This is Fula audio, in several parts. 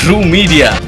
True Media।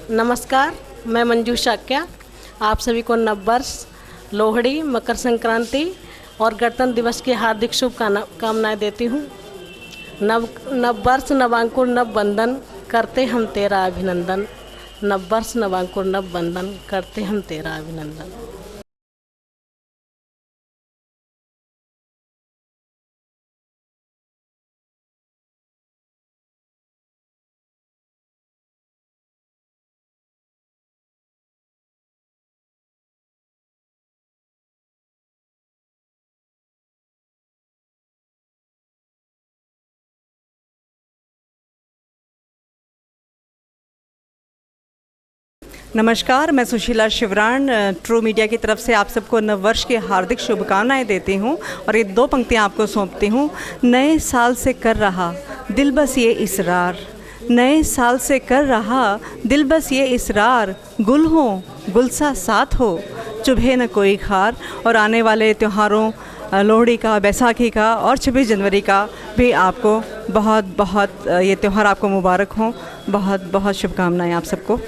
नमस्कार, मैं मंजू शाक्या आप सभी को नववर्ष, लोहड़ी, मकर संक्रांति और गणतंत्र दिवस की हार्दिक शुभकामनाएं देती हूँ। नववर्ष नवांकुर नव बंधन करते हम तेरा अभिनंदन। नववर्ष नवांकुर नव बंधन करते हम तेरा अभिनंदन। नमस्कार, मैं सुशीला शिवरान ट्रू मीडिया की तरफ से आप सबको नववर्ष की हार्दिक शुभकामनाएं देती हूं और ये 2 पंक्तियां आपको सौंपती हूं। नए साल से कर रहा दिल बस ये इसरार, नए साल से कर रहा दिल बस ये इसरार, गुल हो गुलसा साथ हो चुभे न कोई खार। और आने वाले त्योहारों लोहड़ी का, बैसाखी का और 26 जनवरी का भी आपको बहुत बहुत ये त्यौहार आपको मुबारक हों। बहुत बहुत शुभकामनाएं आप सबको।